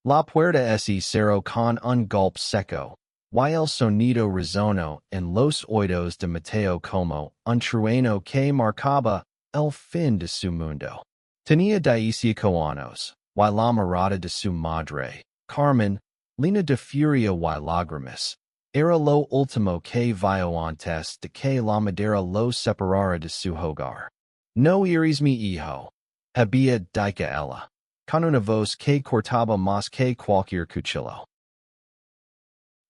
La puerta ese cerro con un golpe seco, y el sonido resonó en los oídos de Mateo como un trueno que marcaba el fin de su mundo. Tenía 18 años, y la mirada de su madre, Carmen, llena de furia y lágrimas, era lo último que vio antes de que la madera lo separara de su hogar. No eres mi hijo, había dicho ella, con una voz que cortaba más que cualquier cuchillo.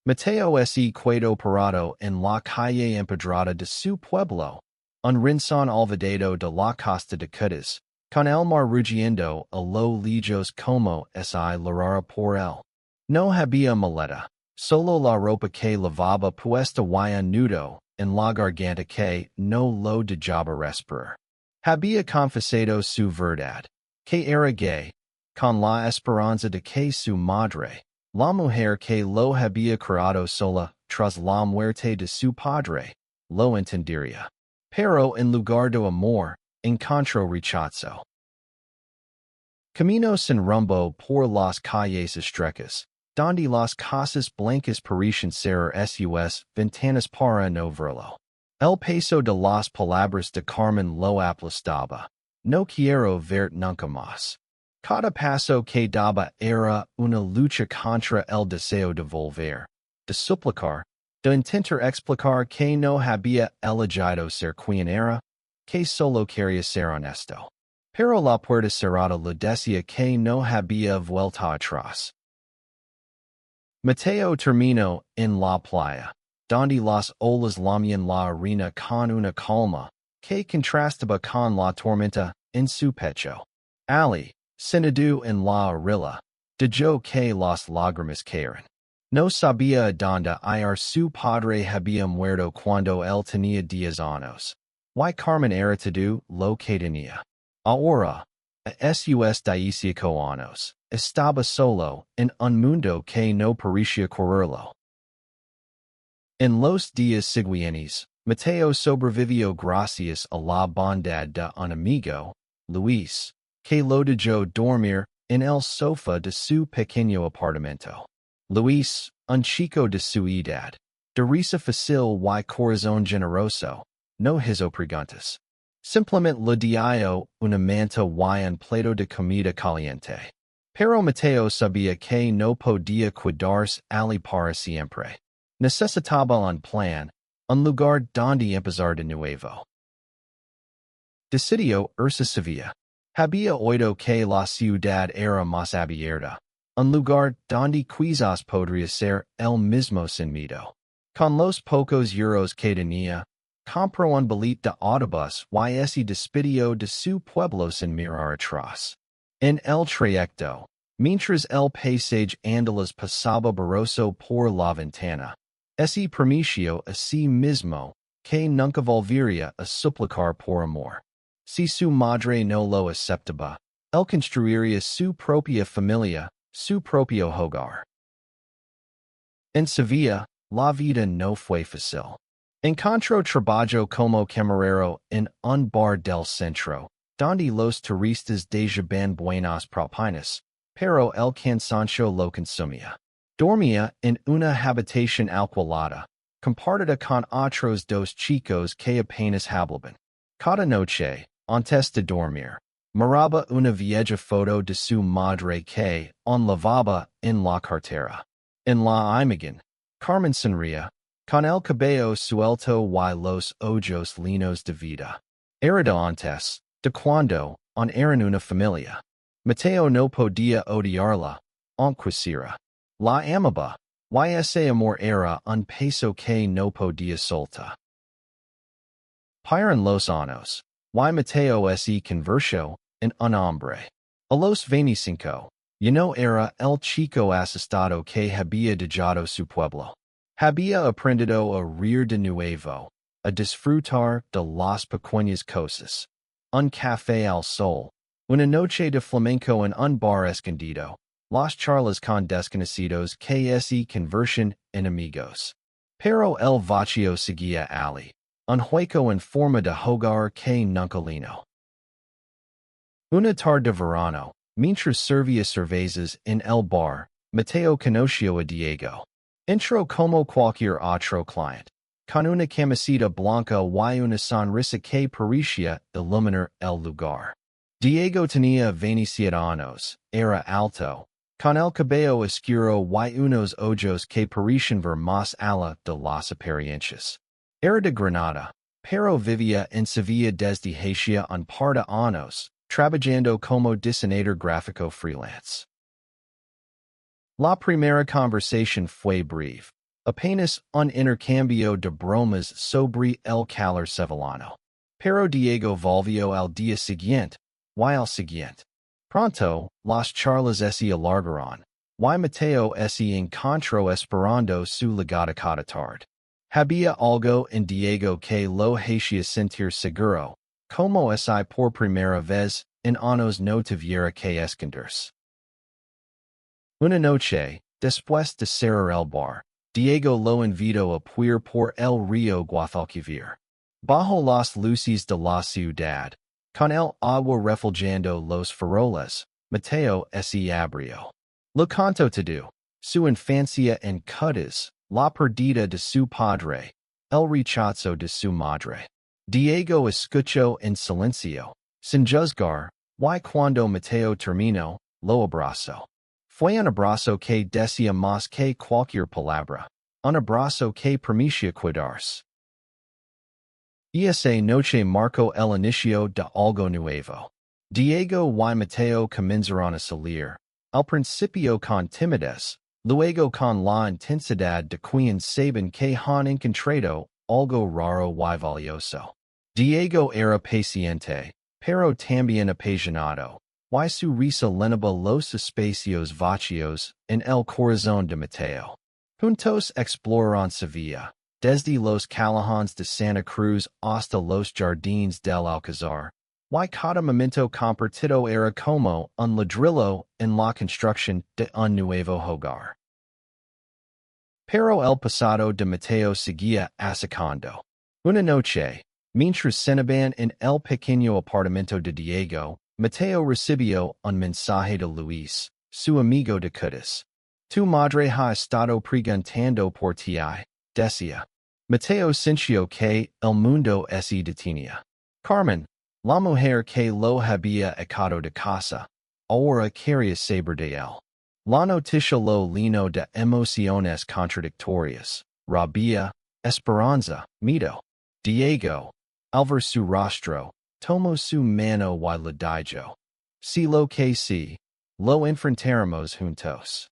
Mateo se quedó parado en la calle empedrada de su pueblo, un rincón olvidado de la costa de Cutas, con el mar rugiendo a lo lejos como si llorara por él. No había maleta, solo la ropa que lavaba puesta y un nudo en la garganta que no lo dejaba respirar. Había confesado su verdad, que era gay, con la esperanza de que su madre, la mujer que lo había criado sola tras la muerte de su padre, lo entendería. Pero en lugar de amor, encontró rechazo. Camino sin rumbo por las calles estrechas, donde las casas blancas parecen ser sus ventanas para no verlo. El peso de las palabras de Carmen lo aplastaba. No quiero verte nunca más. Cada paso que daba era una lucha contra el deseo de volver, de suplicar, de intentar explicar que no había elegido ser quien era, que solo quería ser honesto. Pero la puerta cerrada le decía que no había vuelta atrás. Mateo terminó en la playa, donde las olas lamían la arena con una calma que contrastaba con la tormenta en su pecho. Ali, sentado en la orilla, dejó que las lágrimas cayeran. No sabía dónde ir. Su padre había muerto cuando él tenía 10 años. Y Carmen era todo lo que tenía. Ahora, a sus 18 años, estaba solo en un mundo que no parecía quererlo. En los días siguientes, Mateo sobrevivió gracias a la bondad de un amigo, Luis, que lo dejó dormir en el sofá de su pequeño apartamento. Luis, un chico de su edad, de risa fácil y corazón generoso, no hizo preguntas. Simplemente le dio una manta y un plato de comida caliente. Pero Mateo sabía que no podía quedarse allí para siempre. Necesitaba un plan, un lugar donde empezar de nuevo. Decidió irse a Sevilla. Había oído que la ciudad era más abierta, un lugar donde quizás podría ser el mismo sin miedo. Con los pocos euros que tenía, compró un billete de autobús y se despidió de su pueblo sin mirar atrás. En el trayecto, mientras el paisaje andaluz pasaba borroso por la ventana, se prometió a sí mismo que nunca volvería a suplicar por amor. Si su madre no lo aceptaba, él construiría su propia familia, su propio hogar. En Sevilla, la vida no fue fácil. Encontró trabajo como camarero en un bar del centro, donde los turistas dejaban buenas propinas, pero el cansancio lo consumía. Dormía en una habitación alquilada, compartida con otros 2 chicos que apenas hablaban. Cada noche, antes de dormir, miraba una vieja foto de su madre que lavaba en la cartera. En la imagen, Carmen sonría, con el cabello suelto y los ojos llenos de vida. Era de antes, de cuando eran una familia. Mateo no podía odiarla, aunque quisiera. La amaba, y ese amor era un peso que no podía soltar. Pasaron los años, y Mateo se convirtió en un hombre. A los 25, ya no era el chico asustado que había dejado su pueblo. Había aprendido a reír de nuevo, a disfrutar de las pequeñas cosas. Un café al sol, una noche de flamenco en un bar escondido, las charlas con desconocidos que se convirtieron en amigos. Pero el vacío seguía allí, un hueco en forma de hogar que nunca llenó. Una tarde de verano, mientras servía cervezas en el bar, Mateo conoció a Diego. Intro como cualquier otro client. Con una camiseta blanca y una sonrisa que parecía iluminar el lugar. Diego tenía 27 años, era alto, con el cabello oscuro y unos ojos que parecían ver más allá de las apariencias. Era de Granada, pero vivía en Sevilla desde hacía un par de años, trabajando como diseñador gráfico freelance. La primera conversación fue breve, apenas un intercambio de bromas sobre el calor sevillano. Pero Diego volvió al día siguiente, y al siguiente. Pronto, las charlas se alargaron, y Mateo se encontró esperando su llegada cada tarde. Había algo en Diego que lo hacía sentir seguro, como si por primera vez en años no tuviera que esconderse. Una noche, después de cerrar el bar, Diego lo invitó a puir por el río Guadalquivir. Bajo las luces de la ciudad, con el agua reflejando los faroles, Mateo se abrió. Lo contó todo, su infancia en Cutas, la pérdida de su padre, el rechazo de su madre. Diego escuchó en silencio, sin juzgar, y cuando Mateo terminó, lo abrazó. Fue un abrazo que decía más que cualquier palabra, un abrazo que permitía cuidarse. Esa noche marcó el inicio de algo nuevo. Diego y Mateo comenzaron a salir, al principio con timidez, luego con la intensidad de quien saben que han encontrado algo raro y valioso. Diego era paciente, pero también apasionado. Y su risa llenaba los espacios vacíos en el corazón de Mateo. Juntos exploraron Sevilla, desde los callejones de Santa Cruz hasta los jardines del Alcázar, y cada momento compartido era como un ladrillo en la construcción de un nuevo hogar. Pero el pasado de Mateo seguía acercando. Una noche, mientras cenaban en el pequeño apartamento de Diego, Mateo recibió un mensaje de Luis, su amigo de Cutas. Tu madre ha estado preguntando por ti, decía. Mateo sintió que el mundo se detenía. Carmen, la mujer que lo había echado de casa, ahora quería saber de él. La noticia lo llenó de emociones contradictorias, rabia, esperanza, miedo. Diego, al ver su rostro, tomó su mano y le dijo, si lo que sí, lo enfrentaremos juntos.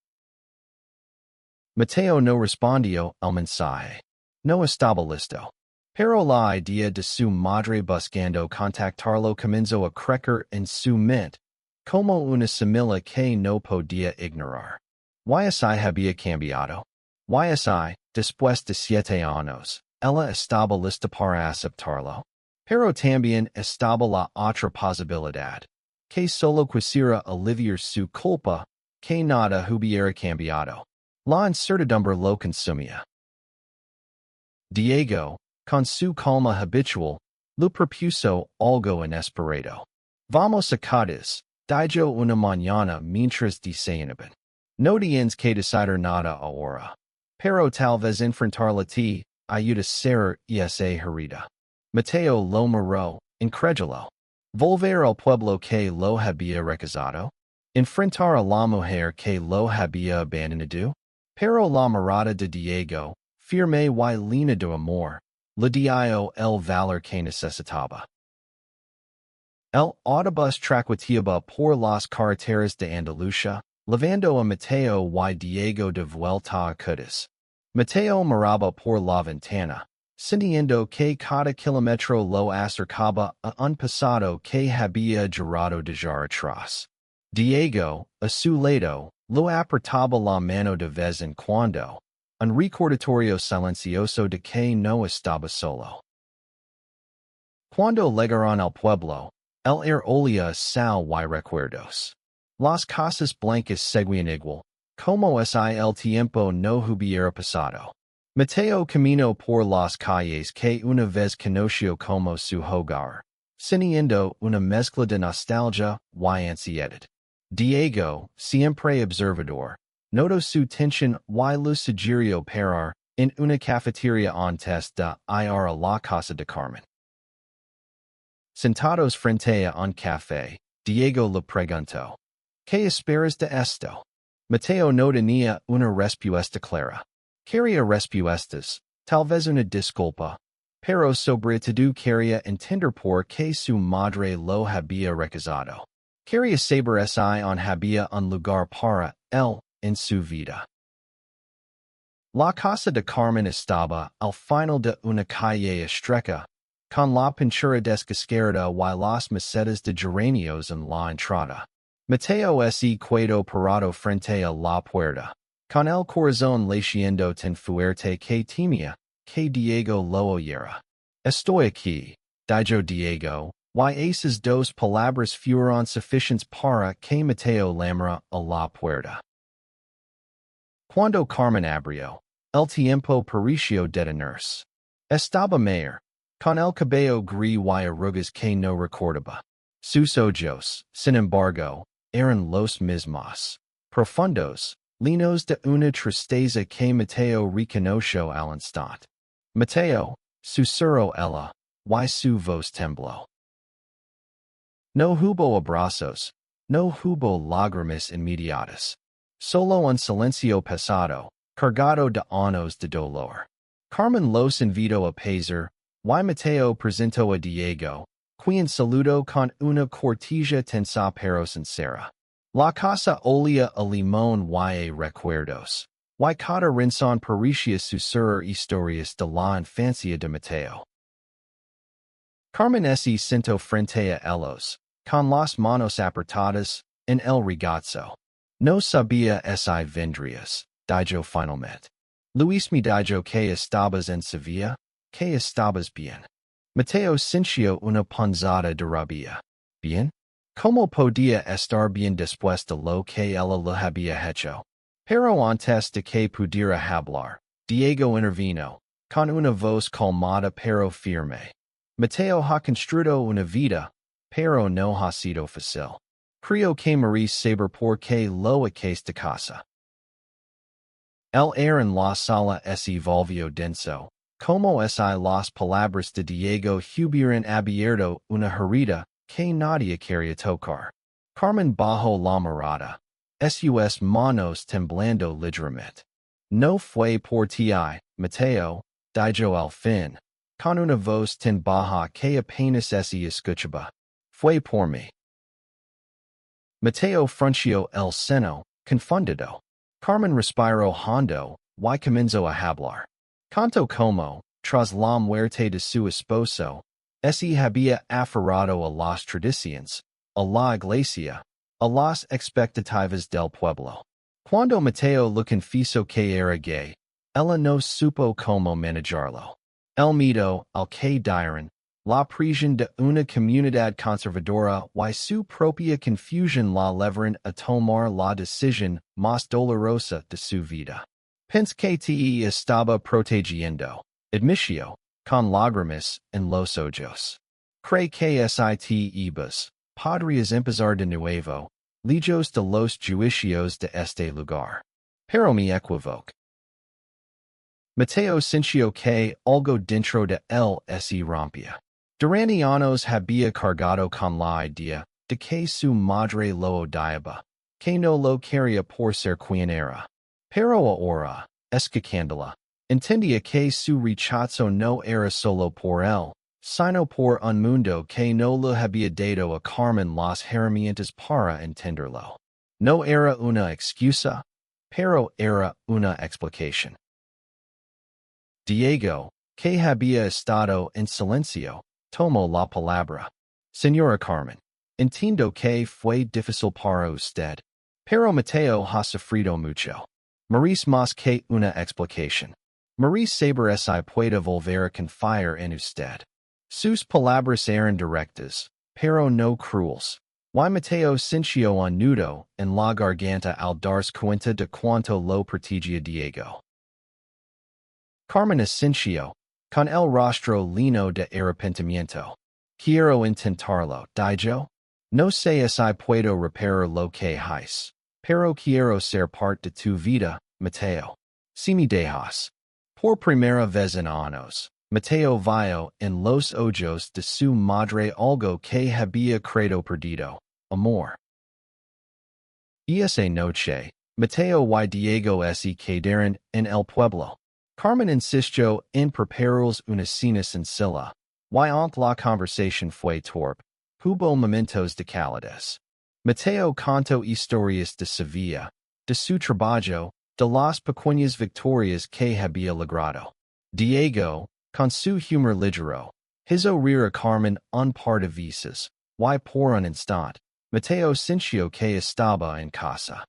Mateo no respondió al mensaje. No estaba listo. Pero la idea de su madre buscando contactarlo comenzó a crecer en su mente, como una semilla que no podía ignorar. YSI había cambiado. YSI, después de 7 años, ella estaba lista para aceptarlo. Pero también estaba la otra posibilidad, que solo quisiera aliviar su culpa, que nada hubiera cambiado. La incertidumbre lo consumía. Diego, con su calma habitual, lo propuso algo inesperado. Vamos a Cádiz, dijo una mañana mientras desayunaban. No tienes que decidir nada ahora. Pero tal vez enfrentarla te ayuda a ser esa herida. Mateo lo miró, incrédulo. Volver al pueblo que lo había rechazado. Enfrentar a la mujer que lo había abandonado. Pero la mirada de Diego, firme y llena de amor, le dio el valor que necesitaba. El autobús transitaba por las carreteras de Andalucía, llevando a Mateo y Diego de vuelta a Cutas. Mateo miraba por la ventana, sintiendo que cada kilómetro lo acercaba a un pasado que había jurado dejar atrás. Diego, a su lado, lo apretaba la mano de vez en cuando, un recordatorio silencioso de que no estaba solo. Cuando llegaron al pueblo, el air olía a sal y recuerdos. Las casas blancas seguían igual, como si el tiempo no hubiera pasado. Mateo caminó por las calles que una vez conoció como su hogar, sintiendo una mezcla de nostalgia y ansiedad. Diego, siempre observador. Noto su tensión y lo sugirió parar en una cafetería antes de ir a la casa de Carmen. Sentados frente a un café, Diego le preguntó, ¿Qué esperas de esto? Mateo no tenía una respuesta clara. Quería respuestas, tal vez una disculpa, pero sobre todo quería entender por qué su madre lo había rechazado. Quería saber si aún había un lugar para él en su vida. La casa de Carmen estaba al final de una calle estrecha, con la pintura descascarada y las macetas de geranios en la entrada. Mateo se quedó parado frente a la puerta, con el corazón latiendo tan fuerte que temía que Diego lo oyera. Estoy aquí, dijo Diego, y esas dos palabras fueron suficientes para que Mateo llamara a la puerta. Cuando Carmen abrió, el tiempo pareció detenerse. Estaba mayor, con el cabello gris y arrugas que no recordaba. Sus ojos, sin embargo, eran los mismos, profundos, llenos de una tristeza que Mateo reconoció al instante. Mateo, susurró ella, y su voz tembló. No hubo abrazos, no hubo lágrimas inmediatas. Solo un silencio pesado, cargado de años de dolor. Carmen los invitó a pasar, y Mateo presentó a Diego, quien saludó con una cortesía tensa pero sincera. La casa olía a limón y a recuerdos, y cada rincón parecía susurrar historias de la infancia de Mateo. Carmen se sentó frente a ellos, con las manos apretadas, en el regazo. No sabía si vendrías, dijo finalmente. Luis me dijo que estabas en Sevilla, que estabas bien. Mateo sintió una punzada de rabia. ¿Bien? ¿Cómo podía estar bien después de lo que ella le había hecho? Pero antes de que pudiera hablar, Diego intervino, con una voz calmada pero firme. Mateo ha construido una vida, pero no ha sido fácil. Creo que Maurice saber por qué lo echas de casa. El aire en la sala se volvió denso, como si las palabras de Diego hubieran abierto una herida que nadie quería tocar. Carmen bajó la mirada, sus manos temblando ligeramente. No fue por ti, Mateo, dijo al fin, con una voz tan baja que apenas se escuchaba. Fue por mí. Mateo frunció el seno, confundido. Carmen respiró hondo, y comenzó a hablar. Canto como, tras la muerte de su esposo, se había aferrado a las tradiciones, a la iglesia, a las expectativas del pueblo. Cuando Mateo le confesó que era gay, ella no supo cómo manejarlo. El miedo al que dirán, la presión de una comunidad conservadora y su propia confusión la llevaron a tomar la decisión más dolorosa de su vida. Pensé que te estaba protegiendo, admitió, con lágrimas en los ojos. Cree que si te ibas, podrías empezar de nuevo, lejos de los juicios de este lugar. Pero me equivoco. Mateo sintió que algo dentro de él se rompía. Durante años había cargado con la idea de que su madre lo odiaba, que no lo quería por ser quien era. Pero ahora, escuchándola, entendía que su rechazo no era solo por él, sino por un mundo que no le había dado a Carmen las herramientas para entenderlo. No era una excusa, pero era una explicación. Diego, que había estado en silencio, tomó la palabra. Señora Carmen, entiendo que fue difícil para usted, pero Mateo ha sufrido mucho. Maurice más que una explicación. Maurice saber si puede volver a confiar en usted. Sus palabras eran directas, pero no crueles. Y Mateo sintió un nudo en la garganta al darse cuenta de cuánto lo protegía Diego. Carmen asintió, con el rostro lleno de arrepentimiento. Quiero intentarlo, dijo. No sé si puedo reparar lo que hice, pero quiero ser parte de tu vida, Mateo. Si me dejas. Por primera vez en años, Mateo vio en los ojos de su madre algo que había creído perdido, amor. Esa noche, Mateo y Diego se quedaron en el pueblo. Carmen insistió en prepararles una cena sencilla, y aunque la conversación fue torpe, hubo momentos de calidez. Mateo contó historias de Sevilla, de su trabajo, de las pequeñas victorias que había logrado. Diego, con su humor ligero, hizo reír a Carmen un par de veces, y por un instante, Mateo sintió que estaba en casa.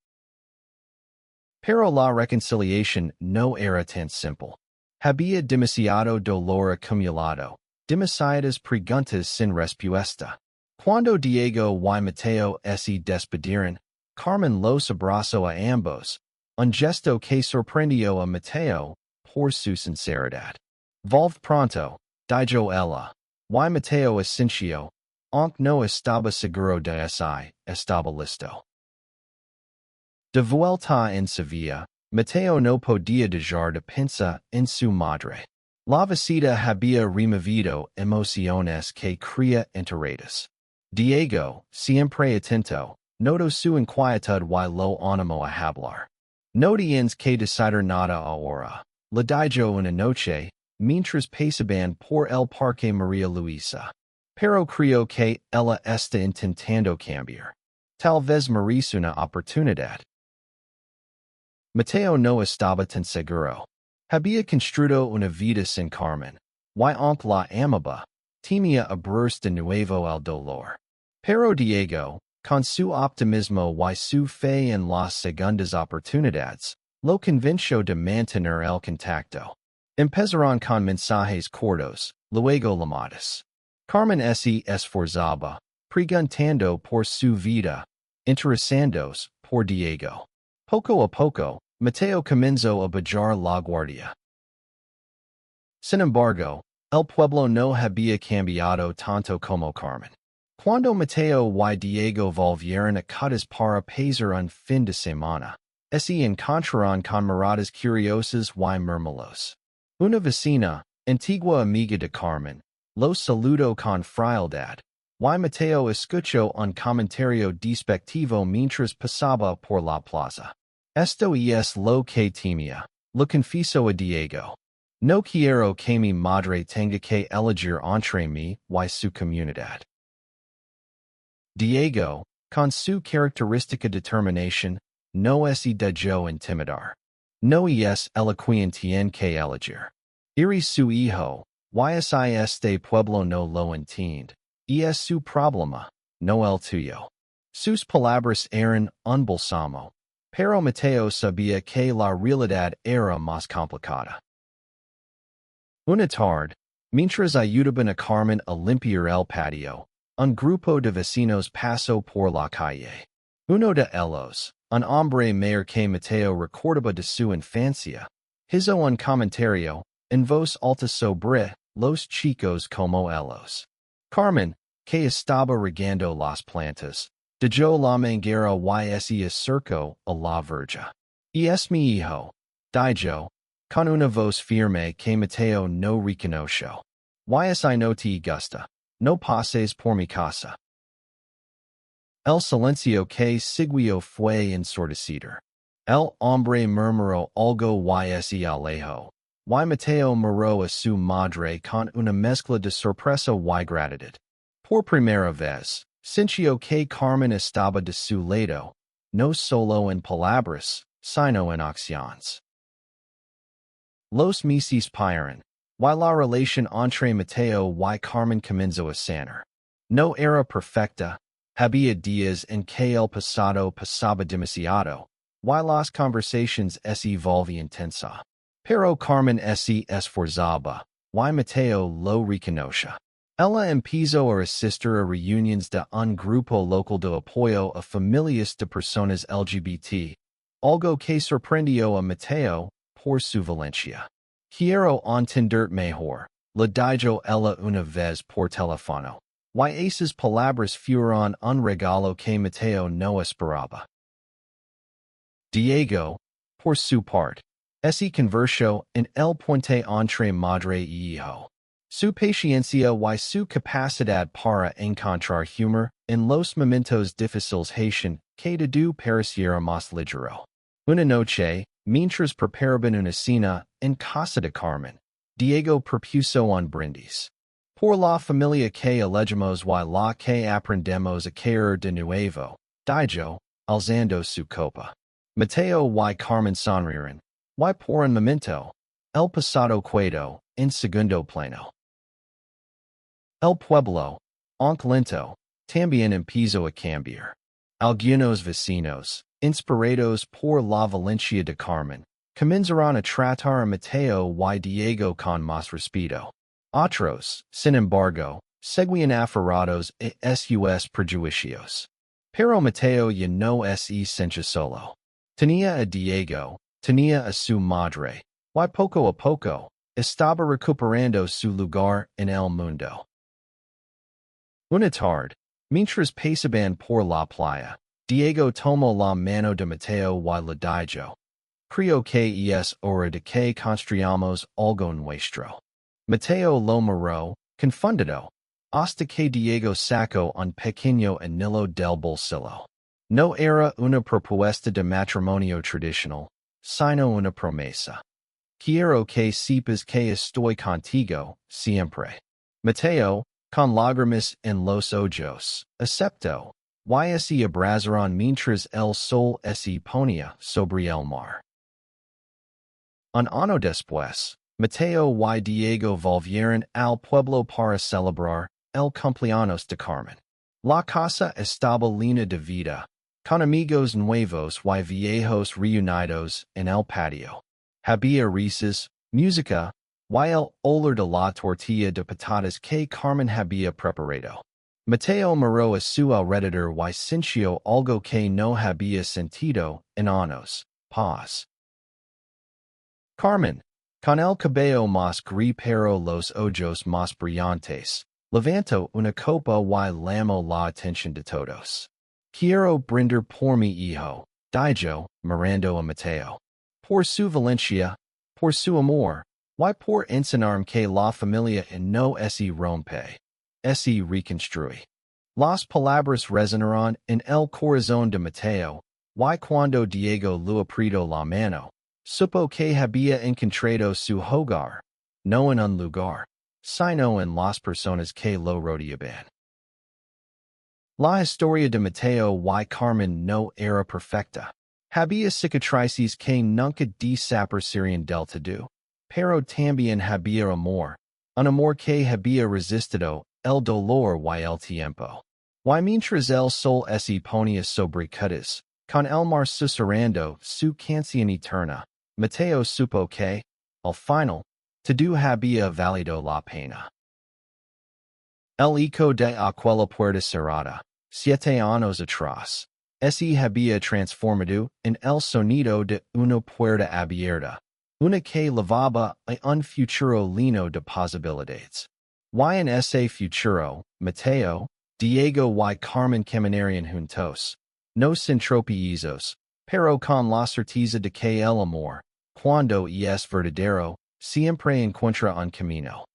Pero la reconciliación no era tan simple. Había demasiado dolor acumulado, demasiadas preguntas sin respuesta. Cuando Diego y Mateo se despidieron, Carmen los abrazó a ambos, un gesto que sorprendió a Mateo por su sinceridad. Volve pronto, dijo ella, y Mateo asintió, aunque no estaba seguro de si estaba listo. De vuelta en Sevilla, Mateo no podía dejar de pensar en su madre. La visita había removido emociones que creía enterradas. Diego, siempre atento, notó su inquietud y lo animó a hablar. No tienes que decidir nada ahora, le dijo una noche, mientras pasaban por el parque María Luisa. Pero creo que ella está intentando cambiar. Tal vez merece una oportunidad. Mateo no estaba tan seguro. Había construido una vida sin Carmen, y aunque la amaba, temía abrirse de nuevo al dolor. Pero Diego, con su optimismo y su fe en las segundas oportunidades, lo convenció de mantener el contacto. Empezaron con mensajes cortos, luego llamadas. Carmen se esforzaba, preguntando por su vida, interesándose por Diego. Poco a poco, Mateo comenzó a bajar la guardia. Sin embargo, el pueblo no había cambiado tanto como Carmen. Cuando Mateo y Diego volvieron a casas para pasar un fin de semana, se encontraron con miradas curiosas y murmullos. Una vecina, antigua amiga de Carmen, los saludó con frialdad, y Mateo escuchó un comentario despectivo mientras pasaba por la plaza. Esto es lo que temía, lo confieso a Diego. No quiero que mi madre tenga que elegir entre mí y su comunidad. Diego, con su característica determinación, no se dejó intimidar. No es elocuente en que elegir. Eres su hijo, y si este pueblo no lo entiende, es su problema, no el tuyo. Sus palabras eran un bálsamo, pero Mateo sabía que la realidad era más complicada. Una tarde, mientras ayudaban a Carmen a limpiar el patio, un grupo de vecinos pasó por la calle. Uno de ellos, un hombre mayor que Mateo recordaba de su infancia, hizo un comentario, en voz alta sobre los chicos como ellos. Carmen, que estaba regando las plantas, dejó la manguera y se acercó a la verja. Es mi hijo, dijo, con una voz firme que Mateo no reconoció. Si no te gusta, no pases por mi casa. El silencio que siguió fue ensordecido. El hombre murmuró algo y se alejó, y Mateo miró a su madre con una mezcla de sorpresa y gratitud. Por primera vez, sintió que Carmen estaba de su lado, no solo en palabras, sino en acciones. Los meses pasaron, y la relación entre Mateo y Carmen comenzó a sanar. No era perfecta, había días en que el pasado pasaba demasiado, y las conversaciones se volvían tensas. Pero Carmen se esforzaba, y Mateo lo reconocía. Ella empezó a asistir a reuniones de un grupo local de apoyo a familias de personas LGBT, algo que sorprendió a Mateo por su valencia. Quiero entender mejor, le dijo ella una vez por teléfono. y esas palabras fueron un regalo que Mateo no esperaba. Diego, por su parte, se convirtió en el puente entre madre y hijo. Su paciencia y su capacidad para encontrar humor en los momentos difíciles hacen que todo pareciera más ligero. Una noche, mientras preparaban una cena en casa de Carmen, Diego propuso un brindis. Por la familia que elegimos y la que aprendemos a querer de nuevo, dijo, alzando su copa. Mateo y Carmen sonrieron, y por un momento, el pasado quedó en segundo plano. El pueblo, aunque lento, también empezó a cambiar. Algunos vecinos, inspirados por la valencia de Carmen, comenzaron a tratar a Mateo y Diego con más respeto. Otros, sin embargo, seguían aferrados a sus prejuicios. Pero Mateo ya no se sentía solo. Tenía a Diego, tenía a su madre, y poco a poco, estaba recuperando su lugar en el mundo. Una tarde, mientras pasaban por la playa, Diego tomó la mano de Mateo y le dijo, creo que es hora de que construyamos algo nuestro. Mateo lo miró, confundido, hasta que Diego sacó un pequeño anillo del bolsillo. No era una propuesta de matrimonio tradicional, sino una promesa. Quiero que sepas que estoy contigo, siempre. Mateo, con lágrimas en los ojos, aceptó, y se abrazaron mientras el sol se ponía sobre el mar. Un año después, Mateo y Diego volvieron al pueblo para celebrar el cumpleaños de Carmen. La casa estaba llena de vida, con amigos nuevos y viejos reunidos en el patio. Había risas, música, y el olor de la tortilla de patatas que Carmen había preparado. Mateo miró a su alrededor y sintió algo que no había sentido en años. Paz. Carmen, con el cabello más gris pero los ojos más brillantes, levantó una copa y llamó la atención de todos. Quiero brindar por mi hijo, dijo, mirando a Mateo. Por su valencia, por su amor, y por enseñarme que la familia no se rompe, se reconstruye. Las palabras resonaron en el corazón de Mateo, y cuando Diego le apretó la mano, supo que había encontrado su hogar, no en un lugar, sino en las personas que lo rodeaban. La historia de Mateo y Carmen no era perfecta. Había cicatrices que nunca desaparecerían del todo, pero también había amor, un amor que había resistido el dolor y el tiempo. Y mientras el sol se ponía sobre cutas, con el mar susurrando su canción eterna, Mateo supo que, al final, todo había valido la pena. El eco de aquella puerta cerrada, 7 años atrás, se había transformado en el sonido de una puerta abierta, una que levaba a un futuro lleno de posibilidades. Y en ese futuro, Mateo, Diego y Carmen caminarían juntos, no sin tropiezos, pero con la certeza de que el amor, cuando es verdadero, siempre encuentra un camino.